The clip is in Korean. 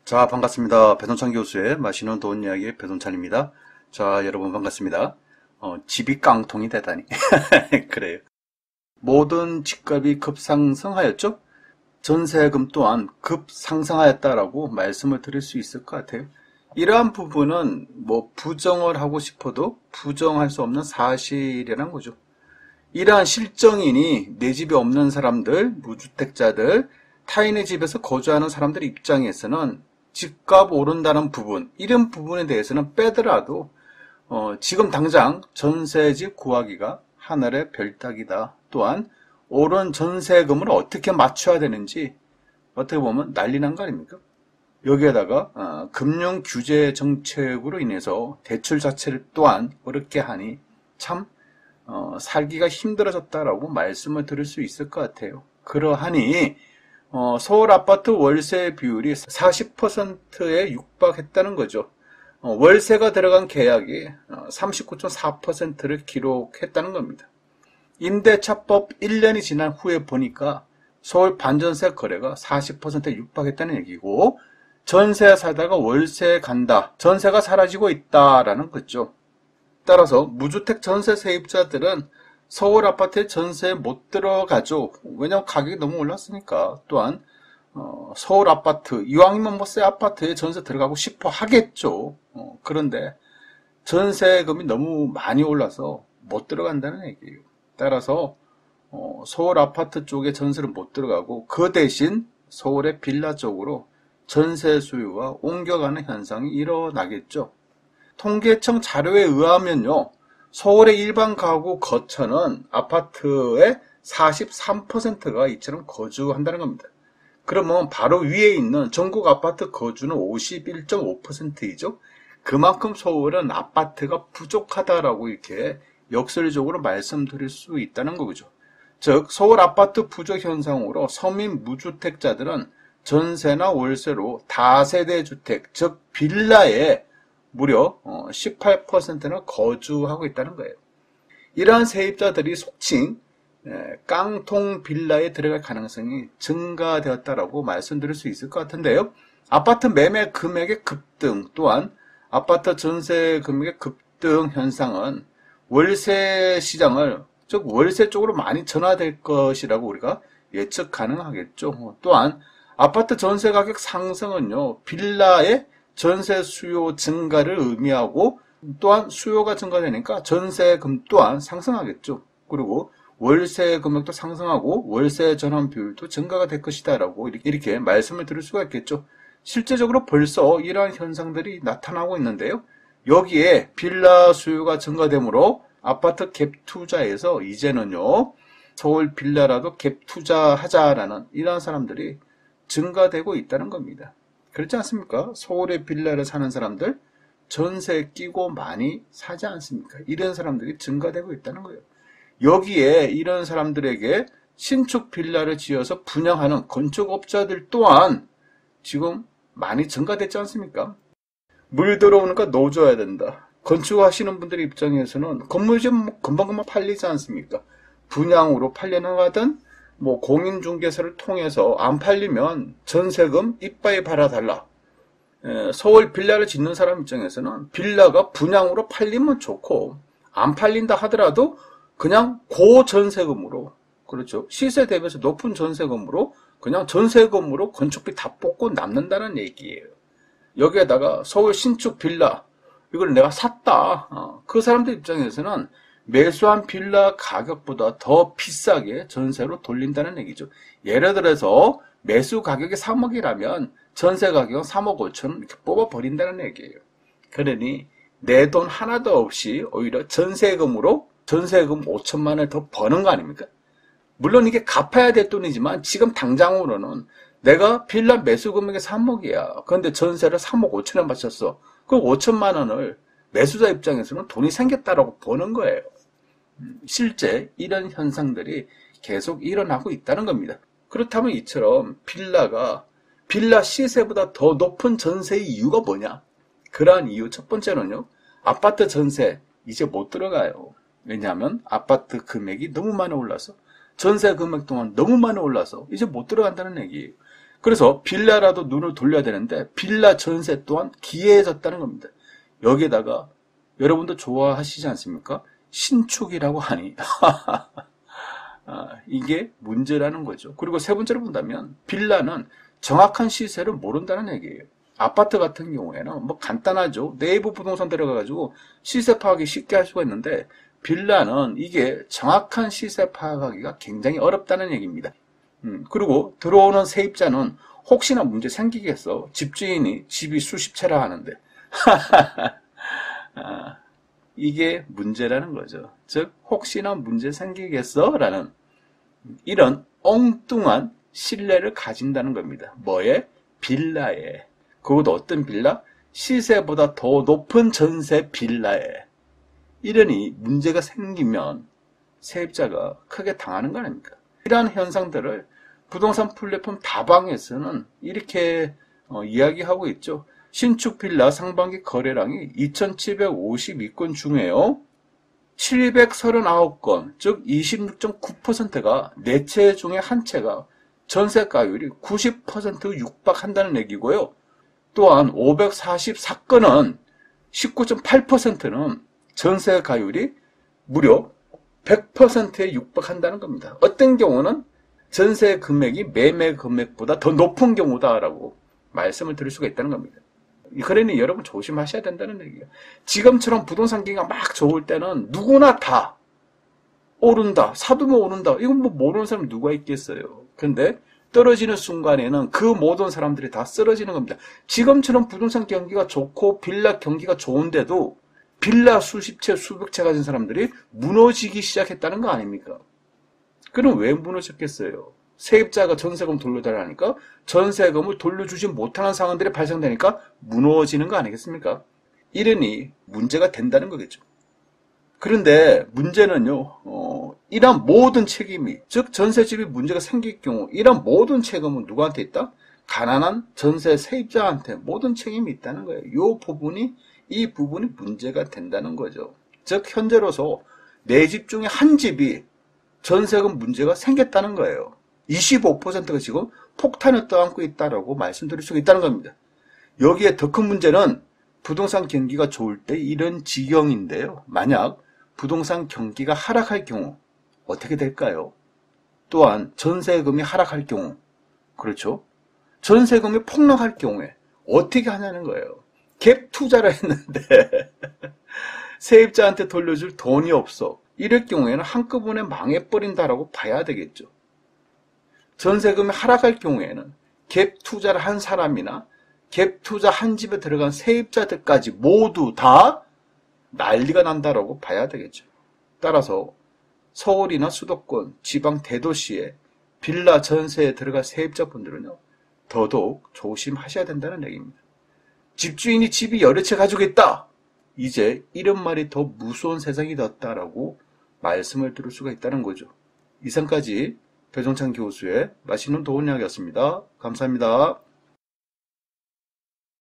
자, 반갑습니다. 배동찬 교수의 마시는 돈 이야기 배동찬입니다. 자, 여러분 반갑습니다. 집이 깡통이 되다니. 그래요. 모든 집값이 급상승하였죠? 전세금 또한 급상승하였다라고 말씀을 드릴 수 있을 것 같아요. 이러한 부분은 부정을 하고 싶어도 부정할 수 없는 사실이란 거죠. 이러한 실정인이 내 집에 없는 사람들, 무주택자들, 타인의 집에서 거주하는 사람들 입장에서는 집값 오른다는 부분, 이런 부분에 대해서는 빼더라도 지금 당장 전세집 구하기가 하늘의 별따기다. 또한 오른 전세금을 어떻게 맞춰야 되는지 어떻게 보면 난리 난 거 아닙니까? 여기에다가 금융 규제 정책으로 인해서 대출 자체를 또한 어렵게 하니 참 살기가 힘들어졌다라고 말씀을 드릴 수 있을 것 같아요. 그러하니 서울 아파트 월세 비율이 40%에 육박했다는 거죠. 월세가 들어간 계약이 39.4%를 기록했다는 겁니다. 임대차법 1년이 지난 후에 보니까 서울 반전세 거래가 40%에 육박했다는 얘기고, 전세 사다가 월세 간다, 전세가 사라지고 있다라는 거죠. 따라서 무주택 전세 세입자들은 서울 아파트에 전세에 못 들어가죠. 왜냐하면 가격이 너무 올랐으니까. 또한 서울 아파트, 이왕이면 새 아파트에 전세 들어가고 싶어 하겠죠. 그런데 전세금이 너무 많이 올라서 못 들어간다는 얘기예요. 따라서 서울 아파트 쪽에 전세를 못 들어가고 그 대신 서울의 빌라 쪽으로 전세 수요가 옮겨가는 현상이 일어나겠죠. 통계청 자료에 의하면요, 서울의 일반 가구 거처는 아파트의 43%가 이처럼 거주한다는 겁니다. 그러면 바로 위에 있는 전국 아파트 거주는 51.5%이죠. 그만큼 서울은 아파트가 부족하다라고 이렇게 역설적으로 말씀드릴 수 있다는 거죠. 즉 서울 아파트 부족 현상으로 서민 무주택자들은 전세나 월세로 다세대 주택, 즉 빌라에 무려 18%나 거주하고 있다는 거예요. 이러한 세입자들이 속칭 깡통 빌라에 들어갈 가능성이 증가되었다라고 말씀드릴 수 있을 것 같은데요. 아파트 매매 금액의 급등, 또한 아파트 전세 금액의 급등 현상은 월세 시장을, 즉 월세 쪽으로 많이 전화될 것이라고 우리가 예측 가능하겠죠. 또한 아파트 전세 가격 상승은요, 빌라의 전세 수요 증가를 의미하고, 또한 수요가 증가되니까 전세금 또한 상승하겠죠. 그리고 월세 금액도 상승하고 월세 전환 비율도 증가가 될 것이다 라고 이렇게 말씀을 드릴 수가 있겠죠. 실제적으로 벌써 이러한 현상들이 나타나고 있는데요. 여기에 빌라 수요가 증가되므로 아파트 갭 투자에서 이제는요, 서울 빌라라도 갭 투자하자라는 이러한 사람들이 증가되고 있다는 겁니다. 그렇지 않습니까? 서울의 빌라를 사는 사람들, 전세 끼고 많이 사지 않습니까? 이런 사람들이 증가되고 있다는 거예요. 여기에 이런 사람들에게 신축 빌라를 지어서 분양하는 건축업자들 또한 지금 많이 증가됐지 않습니까? 물 들어오는 거 넣어줘야 된다. 건축하시는 분들 입장에서는 건물이 좀 금방금방 팔리지 않습니까? 분양으로 팔려나가든 공인중개사를 통해서 안 팔리면 전세금 이빠이 받아달라. 서울 빌라를 짓는 사람 입장에서는 빌라가 분양으로 팔리면 좋고, 안 팔린다 하더라도 그냥 고전세금으로, 그렇죠, 시세 대비해서 높은 전세금으로 그냥 전세금으로 건축비 다 뽑고 남는다는 얘기예요. 여기에다가 서울 신축 빌라, 이걸 내가 샀다. 그 사람들 입장에서는 매수한 빌라 가격보다 더 비싸게 전세로 돌린다는 얘기죠. 예를 들어서 매수 가격이 3억이라면 전세 가격은 3억 5천 이렇게 뽑아버린다는 얘기예요. 그러니 내 돈 하나도 없이 오히려 전세금으로 전세금 5천만 원을 더 버는 거 아닙니까? 물론 이게 갚아야 될 돈이지만 지금 당장으로는 내가 빌라 매수 금액이 3억이야. 그런데 전세를 3억 5천 원 바쳤어. 그 5천만 원을 매수자 입장에서는 돈이 생겼다라고 보는 거예요. 실제 이런 현상들이 계속 일어나고 있다는 겁니다. 그렇다면 이처럼 빌라 시세보다 더 높은 전세의 이유가 뭐냐? 그러한 이유 첫 번째는요, 아파트 전세 이제 못 들어가요. 왜냐하면 아파트 금액이 너무 많이 올라서, 전세 금액 동안 너무 많이 올라서 이제 못 들어간다는 얘기예요. 그래서 빌라라도 눈을 돌려야 되는데 빌라 전세 또한 기해졌다는 겁니다. 여기에다가 여러분도 좋아하시지 않습니까? 신축이라고 하니 이게 문제라는 거죠. 그리고 세 번째로 본다면 빌라는 정확한 시세를 모른다는 얘기예요. 아파트 같은 경우에는 뭐 간단하죠. 네이버 부동산 들어가가지고 시세 파악이 쉽게 할 수가 있는데 빌라는 이게 정확한 시세 파악하기가 굉장히 어렵다는 얘기입니다. 그리고 들어오는 세입자는 혹시나 문제 생기겠어. 집주인이 집이 수십 채라 하는데 이게 문제라는 거죠. 즉 혹시나 문제 생기겠어? 라는 이런 엉뚱한 신뢰를 가진다는 겁니다. 뭐에? 빌라에. 그것도 어떤 빌라? 시세보다 더 높은 전세 빌라에. 이러니 문제가 생기면 세입자가 크게 당하는 거 아닙니까? 이러한 현상들을 부동산 플랫폼 다방에서는 이렇게 이야기하고 있죠. 신축 빌라 상반기 거래량이 2,752건 중에요. 739건, 즉 26.9%가 4채 중에 한 채가 전세가율이 90% 육박한다는 얘기고요. 또한 544건은 19.8%는 전세가율이 무려 100%에 육박한다는 겁니다. 어떤 경우는 전세 금액이 매매 금액보다 더 높은 경우다라고 말씀을 드릴 수가 있다는 겁니다. 그러니 여러분 조심하셔야 된다는 얘기예요. 지금처럼 부동산 경기가 막 좋을 때는 누구나 다 오른다, 사두면 오른다. 이건 뭐 모르는 사람 누가 있겠어요. 근데 떨어지는 순간에는 그 모든 사람들이 다 쓰러지는 겁니다. 지금처럼 부동산 경기가 좋고 빌라 경기가 좋은데도 빌라 수십 채, 수백 채 가진 사람들이 무너지기 시작했다는 거 아닙니까? 그럼 왜 무너졌겠어요? 세입자가 전세금 돌려달라니까 전세금을 돌려주지 못하는 상황들이 발생되니까 무너지는 거 아니겠습니까? 이러니 문제가 된다는 거겠죠. 그런데 문제는요, 이러한 모든 책임이, 즉 전세집이 문제가 생길 경우 이러한 모든 책임은 누구한테 있다? 가난한 전세 세입자한테 모든 책임이 있다는 거예요. 이 부분이 문제가 된다는 거죠. 즉 현재로서 4집 중에 한 집이 전세금 문제가 생겼다는 거예요. 25%가 지금 폭탄을 떠안고 있다라고 말씀드릴 수가 있다는 겁니다. 여기에 더 큰 문제는 부동산 경기가 좋을 때 이런 지경인데요. 만약 부동산 경기가 하락할 경우 어떻게 될까요? 또한 전세금이 하락할 경우, 그렇죠? 전세금이 폭락할 경우에 어떻게 하냐는 거예요. 갭 투자를 했는데 세입자한테 돌려줄 돈이 없어. 이럴 경우에는 한꺼번에 망해버린다라고 봐야 되겠죠. 전세금이 하락할 경우에는 갭 투자를 한 사람이나 갭 투자 한 집에 들어간 세입자들까지 모두 다 난리가 난다라고 봐야 되겠죠. 따라서 서울이나 수도권, 지방 대도시에 빌라 전세에 들어갈 세입자분들은요, 더더욱 조심하셔야 된다는 얘기입니다. 집주인이 집이 여러 채 가지고 있다. 이제 이런 말이 더 무서운 세상이 됐다라고 말씀을 드릴 수가 있다는 거죠. 이상까지 배종찬 교수의 맛있는 도움 이야기였습니다. 감사합니다.